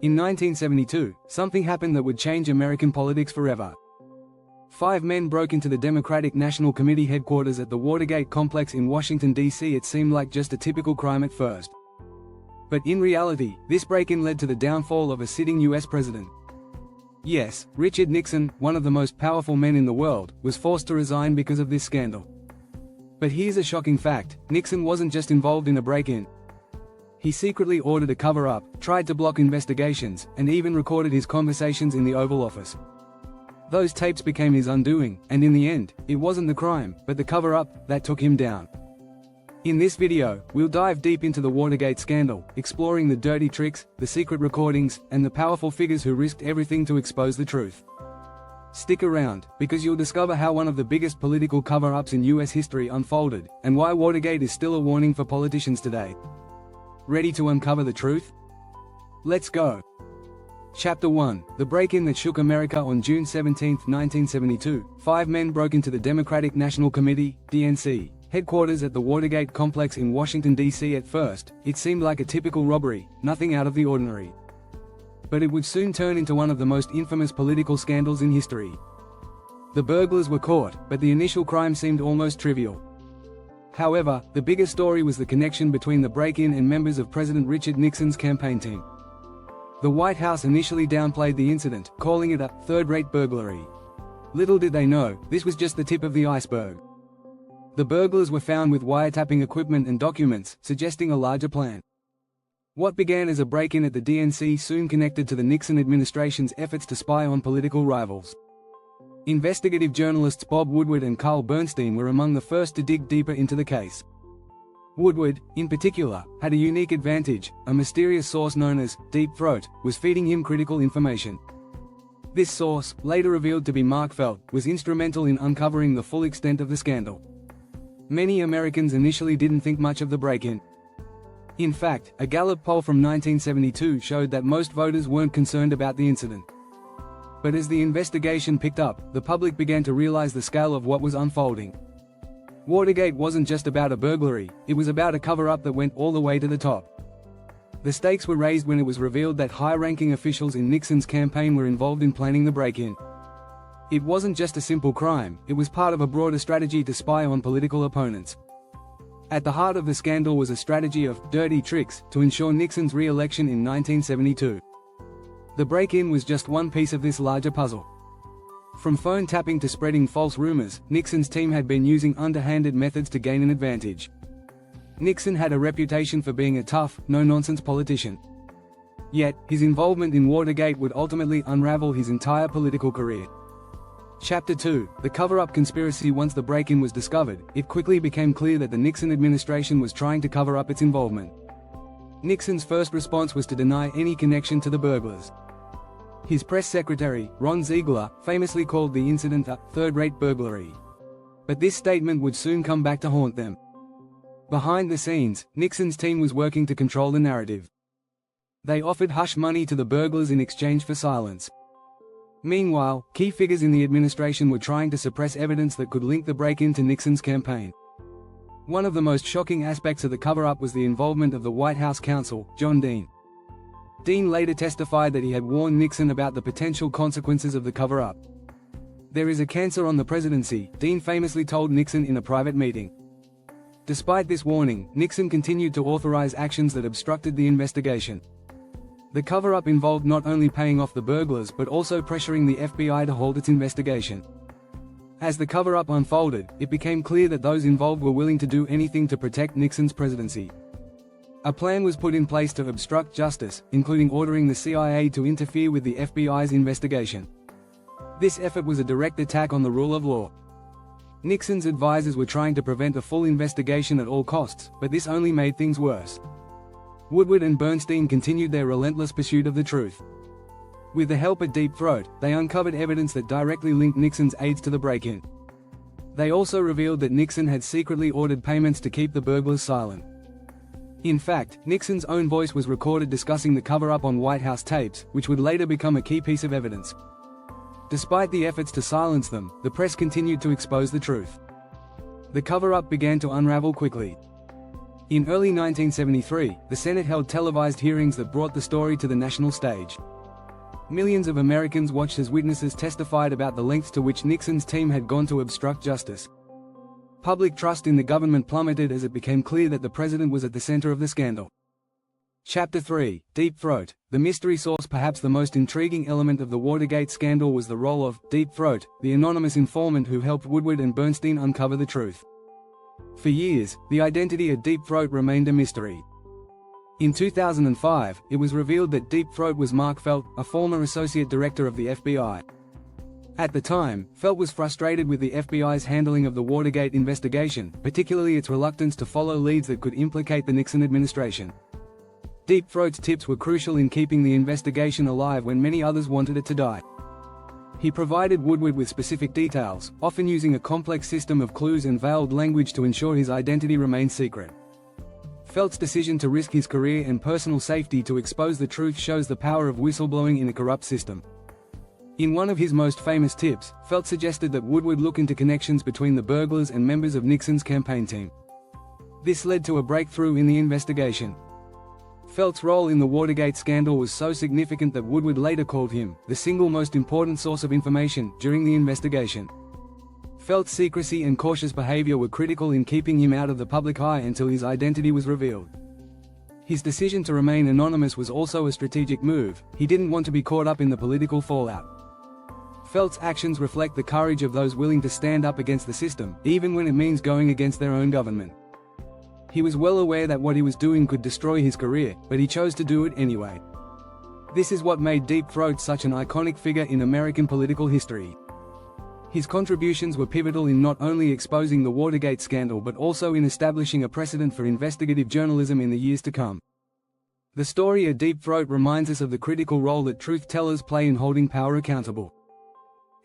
In 1972, something happened that would change American politics forever. 5 men broke into the Democratic National Committee headquarters at the Watergate complex in Washington, D.C. It seemed like just a typical crime at first. But in reality, this break-in led to the downfall of a sitting U.S. president. Yes, Richard Nixon, one of the most powerful men in the world, was forced to resign because of this scandal. But here's a shocking fact: Nixon wasn't just involved in a break-in. He secretly ordered a cover-up, tried to block investigations, and even recorded his conversations in the Oval Office. Those tapes became his undoing, and in the end, it wasn't the crime, but the cover-up, that took him down. In this video, we'll dive deep into the Watergate scandal, exploring the dirty tricks, the secret recordings, and the powerful figures who risked everything to expose the truth. Stick around, because you'll discover how one of the biggest political cover-ups in US history unfolded, and why Watergate is still a warning for politicians today. Ready to uncover the truth? Let's go! Chapter 1: The break-in that shook America. On June 17, 1972, 5 men broke into the Democratic National Committee, DNC, headquarters at the Watergate complex in Washington, D.C. At first, it seemed like a typical robbery, nothing out of the ordinary. But it would soon turn into one of the most infamous political scandals in history. The burglars were caught, but the initial crime seemed almost trivial. However, the bigger story was the connection between the break-in and members of President Richard Nixon's campaign team. The White House initially downplayed the incident, calling it a third-rate burglary. Little did they know, this was just the tip of the iceberg. The burglars were found with wiretapping equipment and documents, suggesting a larger plan. What began as a break-in at the DNC soon connected to the Nixon administration's efforts to spy on political rivals. Investigative journalists Bob Woodward and Carl Bernstein were among the first to dig deeper into the case. Woodward, in particular, had a unique advantage: a mysterious source known as Deep Throat was feeding him critical information. This source, later revealed to be Mark Felt, was instrumental in uncovering the full extent of the scandal. Many Americans initially didn't think much of the break-in. In fact, a Gallup poll from 1972 showed that most voters weren't concerned about the incident. But as the investigation picked up, the public began to realize the scale of what was unfolding. Watergate wasn't just about a burglary, it was about a cover-up that went all the way to the top. The stakes were raised when it was revealed that high-ranking officials in Nixon's campaign were involved in planning the break-in. It wasn't just a simple crime, it was part of a broader strategy to spy on political opponents. At the heart of the scandal was a strategy of dirty tricks to ensure Nixon's re-election in 1972. The break-in was just one piece of this larger puzzle. From phone tapping to spreading false rumors, Nixon's team had been using underhanded methods to gain an advantage. Nixon had a reputation for being a tough, no-nonsense politician. Yet, his involvement in Watergate would ultimately unravel his entire political career. Chapter 2: The cover-up conspiracy. Once the break-in was discovered, it quickly became clear that the Nixon administration was trying to cover up its involvement. Nixon's first response was to deny any connection to the burglars. His press secretary, Ron Ziegler, famously called the incident a third-rate burglary. But this statement would soon come back to haunt them. Behind the scenes, Nixon's team was working to control the narrative. They offered hush money to the burglars in exchange for silence. Meanwhile, key figures in the administration were trying to suppress evidence that could link the break-in to Nixon's campaign. One of the most shocking aspects of the cover-up was the involvement of the White House counsel, John Dean. Dean later testified that he had warned Nixon about the potential consequences of the cover-up. "There is a cancer on the presidency," Dean famously told Nixon in a private meeting. Despite this warning, Nixon continued to authorize actions that obstructed the investigation. The cover-up involved not only paying off the burglars but also pressuring the FBI to halt its investigation. As the cover-up unfolded, it became clear that those involved were willing to do anything to protect Nixon's presidency. A plan was put in place to obstruct justice, including ordering the CIA to interfere with the FBI's investigation. This effort was a direct attack on the rule of law. Nixon's advisors were trying to prevent a full investigation at all costs, but this only made things worse. Woodward and Bernstein continued their relentless pursuit of the truth. With the help of Deep Throat, they uncovered evidence that directly linked Nixon's aides to the break-in. They also revealed that Nixon had secretly ordered payments to keep the burglars silent. In fact, Nixon's own voice was recorded discussing the cover-up on White House tapes, which would later become a key piece of evidence. Despite the efforts to silence them, the press continued to expose the truth. The cover-up began to unravel quickly. In early 1973, the Senate held televised hearings that brought the story to the national stage. Millions of Americans watched as witnesses testified about the lengths to which Nixon's team had gone to obstruct justice. Public trust in the government plummeted as it became clear that the president was at the center of the scandal. Chapter 3: Deep Throat. The mystery source. Perhaps the most intriguing element of the Watergate scandal was the role of Deep Throat, the anonymous informant who helped Woodward and Bernstein uncover the truth. For years, the identity of Deep Throat remained a mystery. In 2005, it was revealed that Deep Throat was Mark Felt, a former associate director of the FBI. At the time, Felt was frustrated with the FBI's handling of the Watergate investigation, particularly its reluctance to follow leads that could implicate the Nixon administration. Deep Throat's tips were crucial in keeping the investigation alive when many others wanted it to die. He provided Woodward with specific details, often using a complex system of clues and veiled language to ensure his identity remained secret. Felt's decision to risk his career and personal safety to expose the truth shows the power of whistleblowing in a corrupt system. In one of his most famous tips, Felt suggested that Woodward look into connections between the burglars and members of Nixon's campaign team. This led to a breakthrough in the investigation. Felt's role in the Watergate scandal was so significant that Woodward later called him the single most important source of information during the investigation. Felt's secrecy and cautious behavior were critical in keeping him out of the public eye until his identity was revealed. His decision to remain anonymous was also a strategic move. He didn't want to be caught up in the political fallout. Felt's actions reflect the courage of those willing to stand up against the system, even when it means going against their own government. He was well aware that what he was doing could destroy his career, but he chose to do it anyway. This is what made Deep Throat such an iconic figure in American political history. His contributions were pivotal in not only exposing the Watergate scandal but also in establishing a precedent for investigative journalism in the years to come. The story of Deep Throat reminds us of the critical role that truth-tellers play in holding power accountable.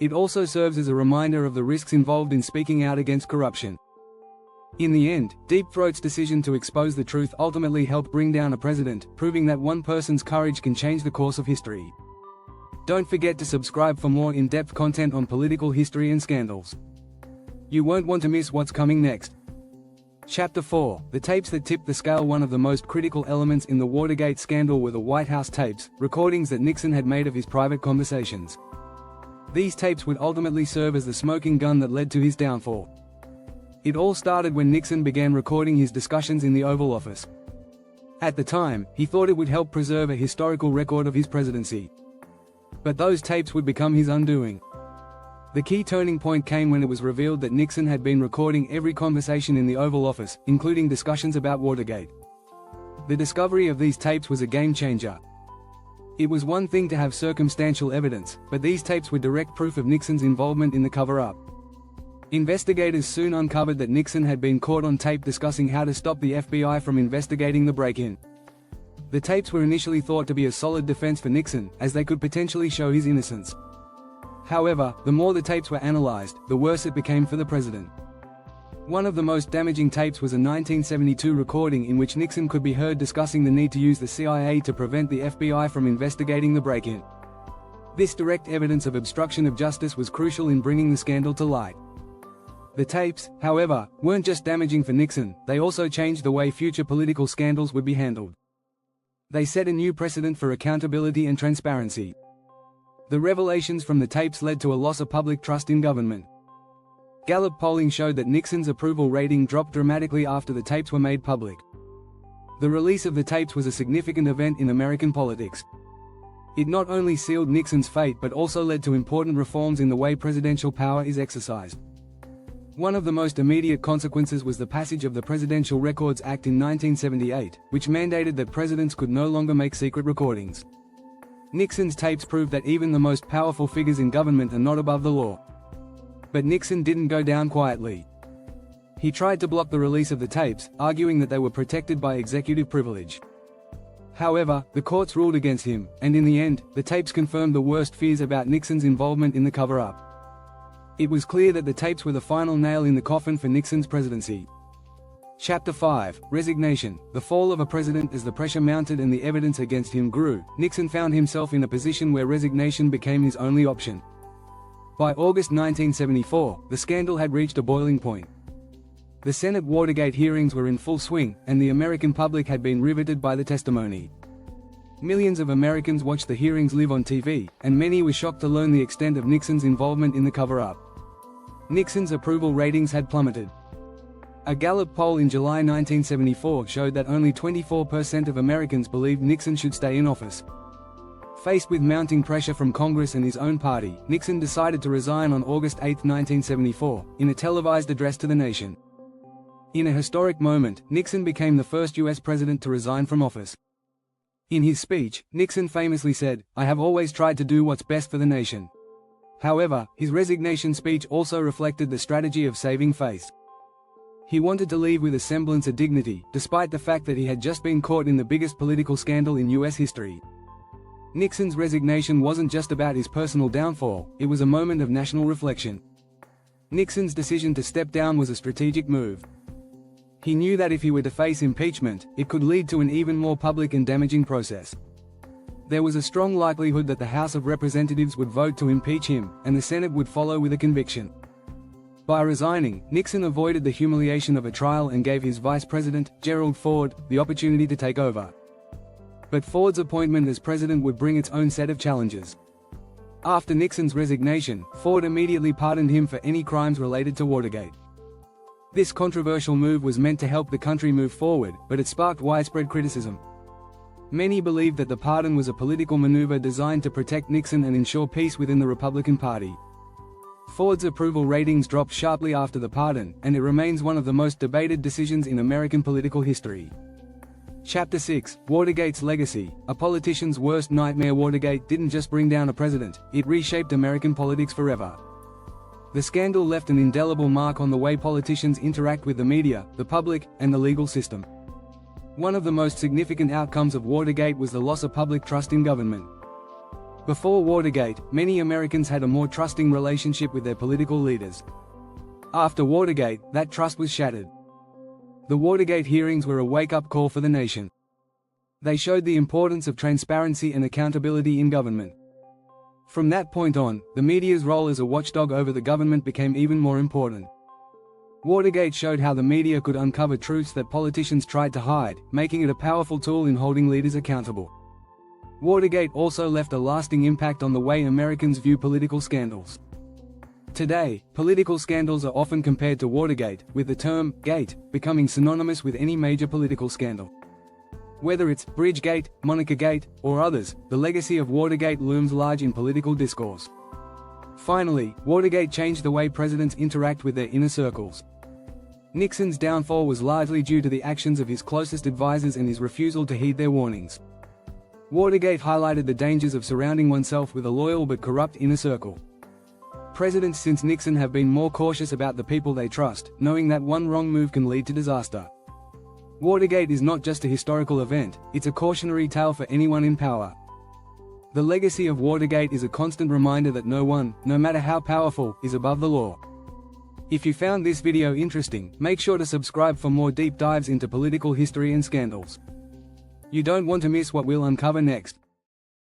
It also serves as a reminder of the risks involved in speaking out against corruption. In the end, Deep Throat's decision to expose the truth ultimately helped bring down a president, proving that one person's courage can change the course of history. Don't forget to subscribe for more in-depth content on political history and scandals. You won't want to miss what's coming next. Chapter 4: The tapes that tipped the scale. One of the most critical elements in the Watergate scandal were the White House tapes, recordings that Nixon had made of his private conversations. These tapes would ultimately serve as the smoking gun that led to his downfall. It all started when Nixon began recording his discussions in the Oval Office. At the time, he thought it would help preserve a historical record of his presidency. But those tapes would become his undoing. The key turning point came when it was revealed that Nixon had been recording every conversation in the Oval Office, including discussions about Watergate. The discovery of these tapes was a game-changer. It was one thing to have circumstantial evidence, but these tapes were direct proof of Nixon's involvement in the cover-up. Investigators soon uncovered that Nixon had been caught on tape discussing how to stop the FBI from investigating the break-in. The tapes were initially thought to be a solid defense for Nixon, as they could potentially show his innocence. However, the more the tapes were analyzed, the worse it became for the president. One of the most damaging tapes was a 1972 recording in which Nixon could be heard discussing the need to use the CIA to prevent the FBI from investigating the break-in. This direct evidence of obstruction of justice was crucial in bringing the scandal to light. The tapes, however, weren't just damaging for Nixon, they also changed the way future political scandals would be handled. They set a new precedent for accountability and transparency. The revelations from the tapes led to a loss of public trust in government. Gallup polling showed that Nixon's approval rating dropped dramatically after the tapes were made public. The release of the tapes was a significant event in American politics. It not only sealed Nixon's fate but also led to important reforms in the way presidential power is exercised. One of the most immediate consequences was the passage of the Presidential Records Act in 1978, which mandated that presidents could no longer make secret recordings. Nixon's tapes proved that even the most powerful figures in government are not above the law. But Nixon didn't go down quietly. He tried to block the release of the tapes, arguing that they were protected by executive privilege. However, the courts ruled against him, and in the end, the tapes confirmed the worst fears about Nixon's involvement in the cover-up. It was clear that the tapes were the final nail in the coffin for Nixon's presidency. Chapter 5: Resignation. The fall of a president. As the pressure mounted and the evidence against him grew, Nixon found himself in a position where resignation became his only option. By August 1974, the scandal had reached a boiling point. The Senate Watergate hearings were in full swing, and the American public had been riveted by the testimony. Millions of Americans watched the hearings live on TV, and many were shocked to learn the extent of Nixon's involvement in the cover-up. Nixon's approval ratings had plummeted. A Gallup poll in July 1974 showed that only 24% of Americans believed Nixon should stay in office. Faced with mounting pressure from Congress and his own party, Nixon decided to resign on August 8, 1974, in a televised address to the nation. In a historic moment, Nixon became the first U.S. president to resign from office. In his speech, Nixon famously said, "I have always tried to do what's best for the nation." However, his resignation speech also reflected the strategy of saving face. He wanted to leave with a semblance of dignity, despite the fact that he had just been caught in the biggest political scandal in U.S. history. Nixon's resignation wasn't just about his personal downfall, it was a moment of national reflection. Nixon's decision to step down was a strategic move. He knew that if he were to face impeachment, it could lead to an even more public and damaging process. There was a strong likelihood that the House of Representatives would vote to impeach him, and the Senate would follow with a conviction. By resigning, Nixon avoided the humiliation of a trial and gave his vice president, Gerald Ford, the opportunity to take over. But Ford's appointment as president would bring its own set of challenges. After Nixon's resignation, Ford immediately pardoned him for any crimes related to Watergate. This controversial move was meant to help the country move forward, but it sparked widespread criticism. Many believed that the pardon was a political maneuver designed to protect Nixon and ensure peace within the Republican Party. Ford's approval ratings dropped sharply after the pardon, and it remains one of the most debated decisions in American political history. Chapter 6: Watergate's Legacy. A politician's worst nightmare. Watergate didn't just bring down a president, it reshaped American politics forever. The scandal left an indelible mark on the way politicians interact with the media, the public, and the legal system. One of the most significant outcomes of Watergate was the loss of public trust in government. Before Watergate, many Americans had a more trusting relationship with their political leaders. After Watergate, that trust was shattered. The Watergate hearings were a wake-up call for the nation. They showed the importance of transparency and accountability in government. From that point on, the media's role as a watchdog over the government became even more important. Watergate showed how the media could uncover truths that politicians tried to hide, making it a powerful tool in holding leaders accountable. Watergate also left a lasting impact on the way Americans view political scandals. Today, political scandals are often compared to Watergate, with the term "gate" becoming synonymous with any major political scandal. Whether it's Bridgegate, Monica-gate, or others, the legacy of Watergate looms large in political discourse. Finally, Watergate changed the way presidents interact with their inner circles. Nixon's downfall was largely due to the actions of his closest advisors and his refusal to heed their warnings. Watergate highlighted the dangers of surrounding oneself with a loyal but corrupt inner circle. Presidents since Nixon have been more cautious about the people they trust, knowing that one wrong move can lead to disaster. Watergate is not just a historical event, it's a cautionary tale for anyone in power. The legacy of Watergate is a constant reminder that no one, no matter how powerful, is above the law. If you found this video interesting, make sure to subscribe for more deep dives into political history and scandals. You don't want to miss what we'll uncover next.